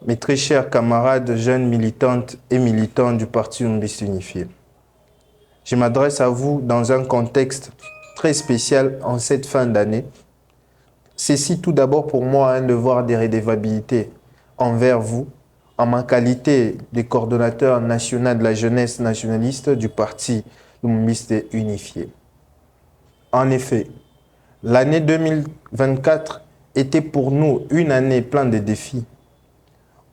mes très chers camarades, jeunes militantes et militants du Parti Humbiste Unifié. Je m'adresse à vous dans un contexte très spécial en cette fin d'année. Ceci tout d'abord pour moi un devoir de redevabilité envers vous, en ma qualité de coordonnateur national de la jeunesse nationaliste du Parti Humbiste Unifié. En effet, l'année 2024 était pour nous une année pleine de défis,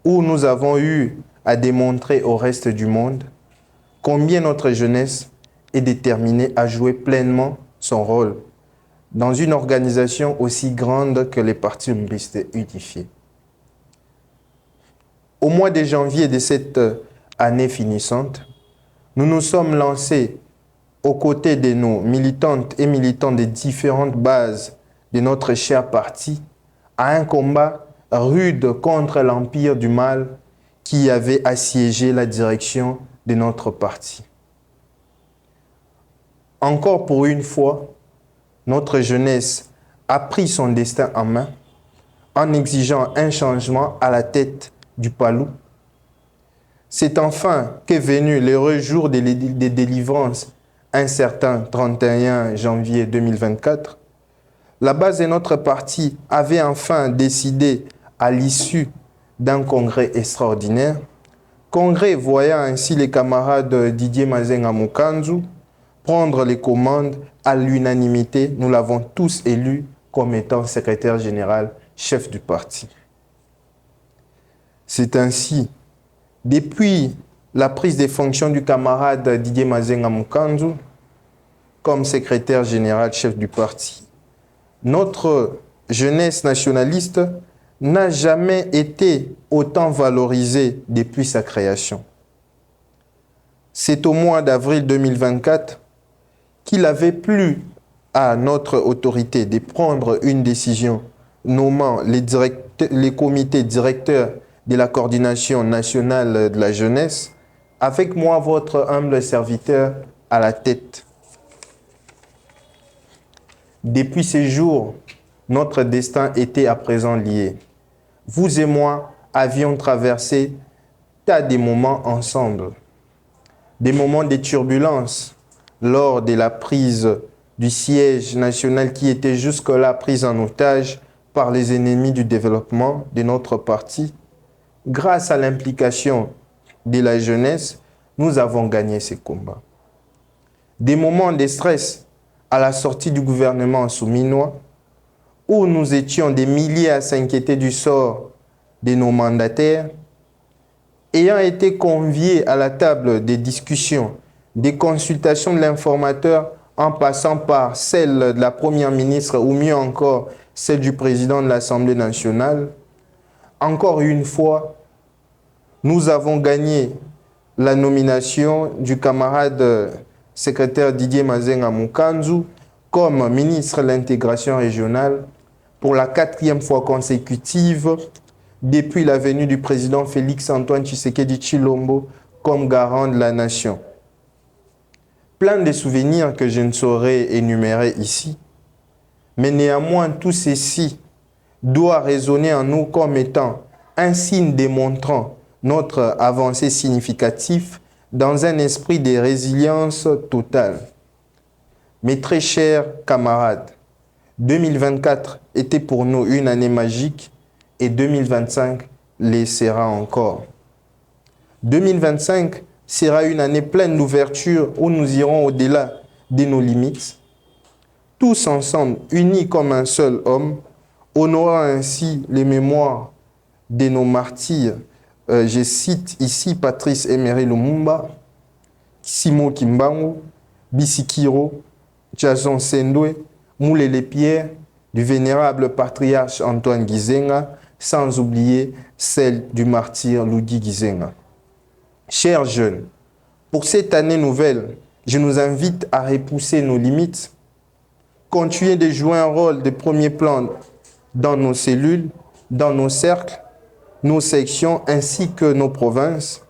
où nous avons eu à démontrer au reste du monde combien notre jeunesse est déterminée à jouer pleinement son rôle dans une organisation aussi grande que les partis humbistes unifiés. Au mois de janvier de cette année finissante, nous nous sommes lancés aux côtés de nos militantes et militants des différentes bases de notre cher parti à un combat rude contre l'empire du mal qui avait assiégé la direction de notre parti. Encore pour une fois, notre jeunesse a pris son destin en main en exigeant un changement à la tête du Palou. C'est enfin qu'est venu l'heureux jour des délivrances, un certain 31 janvier 2024. La base de notre parti avait enfin décidé, à l'issue d'un congrès extraordinaire, congrès voyant ainsi les camarades Didier Mazenga Mukanzu prendre les commandes à l'unanimité. Nous l'avons tous élu comme étant secrétaire général, chef du parti. C'est ainsi, depuis la prise des fonctions du camarade Didier Mazenga Mukanzu comme secrétaire général, chef du parti, notre jeunesse nationaliste n'a jamais été autant valorisée depuis sa création. C'est au mois d'avril 2024 qu'il avait plu à notre autorité de prendre une décision nommant les comités directeurs de la coordination nationale de la jeunesse, avec moi, votre humble serviteur, à la tête. Depuis ces jours, notre destin était à présent lié. Vous et moi avions traversé tas de moments ensemble. Des moments de turbulence lors de la prise du siège national qui était jusque-là pris en otage par les ennemis du développement de notre parti. Grâce à l'implication de la jeunesse, nous avons gagné ces combats. Des moments de stress à la sortie du gouvernement souminois, où nous étions des milliers à s'inquiéter du sort de nos mandataires, ayant été conviés à la table des discussions, des consultations de l'informateur, en passant par celle de la première ministre ou mieux encore celle du président de l'Assemblée nationale, encore une fois, nous avons gagné la nomination du camarade secrétaire Didier Mazenga Mukanzu comme ministre de l'intégration régionale pour la 4e fois consécutive depuis la venue du président Félix-Antoine Tshisekedi Tshilombo comme garant de la nation. Plein de souvenirs que je ne saurais énumérer ici, mais néanmoins tout ceci doit résonner en nous comme étant un signe démontrant notre avancée significative dans un esprit de résilience totale. Mes très chers camarades, 2024 était pour nous une année magique et 2025 les sera encore. 2025 sera une année pleine d'ouverture où nous irons au-delà de nos limites, tous ensemble, unis comme un seul homme, honorant ainsi les mémoires de nos martyrs. Je cite ici Patrice Emery Lumumba, Simo Kimbangu, Bisikiro, Jason Sendwe, Moulele Pierre, du vénérable patriarche Antoine Gizenga, sans oublier celle du martyr Ludi Gizenga. Chers jeunes, pour cette année nouvelle, je nous invite à repousser nos limites, continuer de jouer un rôle de premier plan dans nos cellules, dans nos cercles, nos sections ainsi que nos provinces.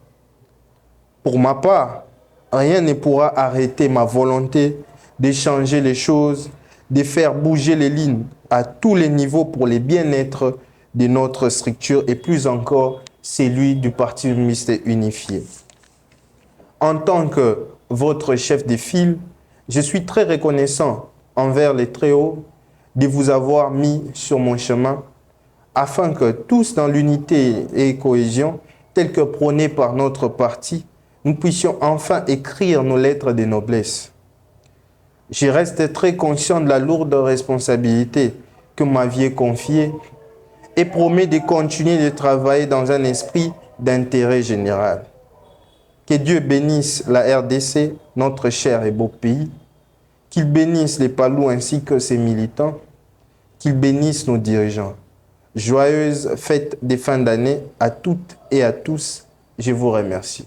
Pour ma part, rien ne pourra arrêter ma volonté de changer les choses, de faire bouger les lignes à tous les niveaux pour le bien-être de notre structure et plus encore celui du Parti mixte unifié. En tant que votre chef de file, je suis très reconnaissant envers les Très-Hauts de vous avoir mis sur mon chemin afin que tous dans l'unité et cohésion, telle que prônée par notre parti, nous puissions enfin écrire nos lettres de noblesse. Je reste très conscient de la lourde responsabilité que vous m'aviez confiée et promets de continuer de travailler dans un esprit d'intérêt général. Que Dieu bénisse la RDC, notre cher et beau pays, qu'il bénisse les Palous ainsi que ses militants, qu'il bénisse nos dirigeants. Joyeuses fêtes de fin d'année à toutes et à tous. Je vous remercie.